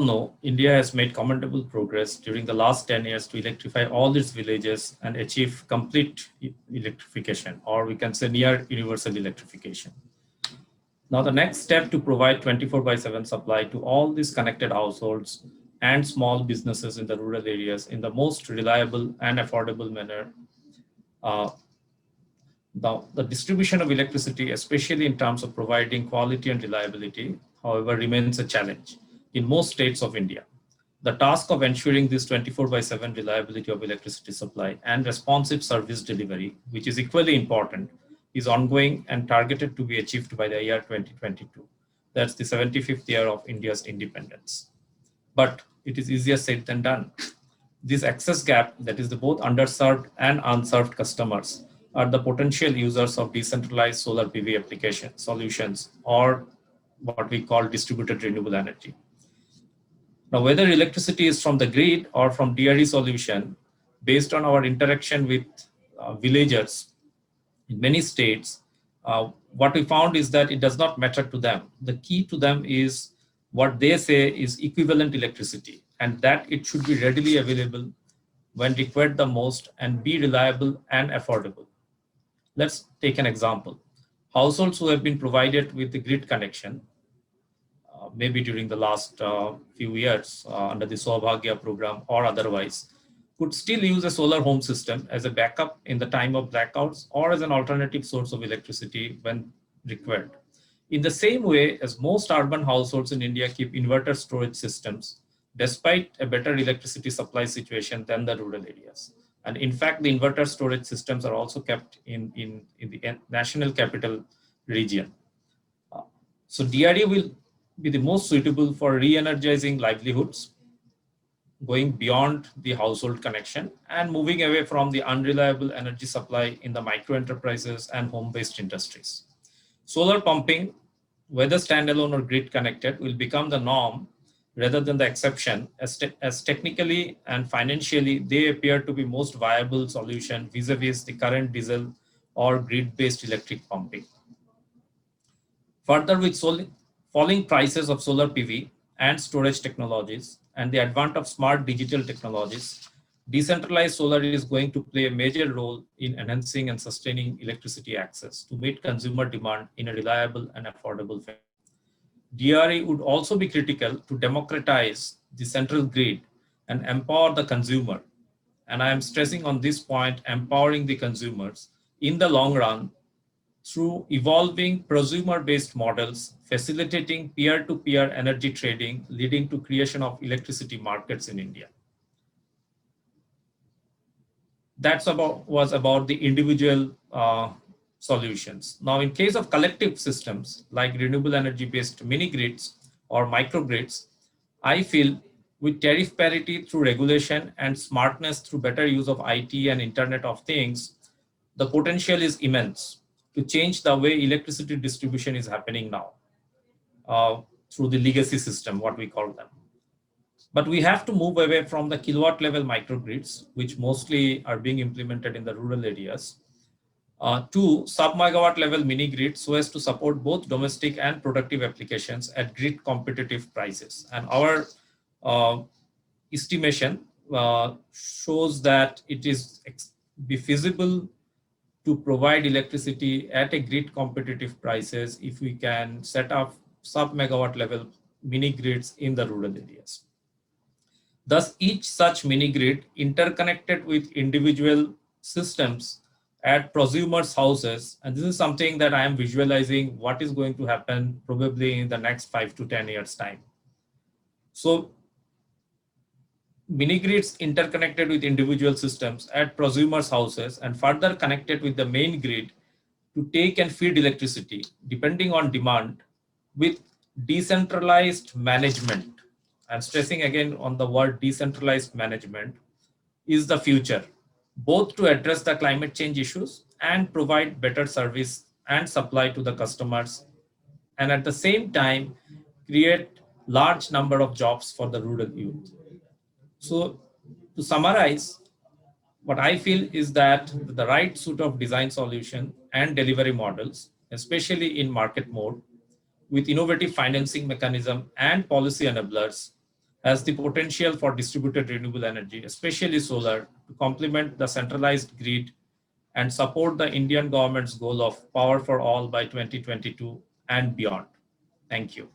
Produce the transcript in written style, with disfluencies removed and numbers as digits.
know, India has made commendable progress during the last 10 years to electrify all its villages and achieve complete electrification, or we can say near universal electrification. Now, the next step to provide 24 by 7 supply to all these connected households and small businesses in the rural areas in the most reliable and affordable manner. Uh, the distribution of electricity, especially in terms of providing quality and reliability, however, remains a challenge in most states of India. The task of ensuring this 24 by 7 reliability of electricity supply and responsive service delivery, which is equally important, is ongoing and targeted to be achieved by the year 2022. That's the 75th year of India's independence. But it is easier said than done. This access gap, that is the both underserved and unserved customers, are the potential users of decentralized solar PV application solutions, or what we call distributed renewable energy. Now, whether electricity is from the grid or from DRE solution, based on our interaction with villagers in many states, what we found is that it does not matter to them. The key to them is what they say is equivalent electricity, and that it should be readily available when required the most and be reliable and affordable. Let's take an example. Households who have been provided with the grid connection, maybe during the last few years under the Saubhagya program or otherwise, could still use a solar home system as a backup in the time of blackouts or as an alternative source of electricity when required. In the same way as most urban households in India keep inverter storage systems, despite a better electricity supply situation than the rural areas. And in fact, the inverter storage systems are also kept in the national capital region. So DRE will be the most suitable for re-energizing livelihoods, going beyond the household connection and moving away from the unreliable energy supply in the micro enterprises and home-based industries. Solar pumping, whether standalone or grid connected, will become the norm rather than the exception, as technically and financially they appear to be most viable solution vis-a-vis the current diesel or grid-based electric pumping. Further, with falling prices of solar PV and storage technologies and the advent of smart digital technologies, decentralized solar is going to play a major role in enhancing and sustaining electricity access to meet consumer demand in a reliable and affordable fashion. DRE would also be critical to democratize the central grid and empower the consumer. And I am stressing on this point, empowering the consumers in the long run through evolving prosumer-based models, facilitating peer-to-peer energy trading, leading to creation of electricity markets in India. Was about the individual solutions. Now, in case of collective systems like renewable energy-based mini-grids or microgrids, I feel with tariff parity through regulation and smartness through better use of IT and Internet of Things, the potential is immense to change the way electricity distribution is happening now through the legacy system, what we call them. But we have to move away from the kilowatt level microgrids, which mostly are being implemented in the rural areas, to sub-megawatt level mini grids so as to support both domestic and productive applications at grid competitive prices. And our estimation shows that it is be feasible to provide electricity at a grid competitive prices if we can set up sub-megawatt level mini grids in the rural areas. Thus, each such mini grid interconnected with individual systems at prosumers' houses, and this is something that I am visualizing what is going to happen probably in the next 5 to 10 years' time. So, mini grids interconnected with individual systems at prosumers' houses and further connected with the main grid to take and feed electricity depending on demand with decentralized management. I'm stressing again on the word decentralized management is the future, both to address the climate change issues and provide better service and supply to the customers, and at the same time create large number of jobs for the rural youth. So to summarize, what I feel is that the right suite of design solution and delivery models, especially in market mode, with innovative financing mechanism and policy enablers, has the potential for distributed renewable energy, especially solar, to complement the centralized grid and support the Indian government's goal of power for all by 2022 and beyond. Thank you.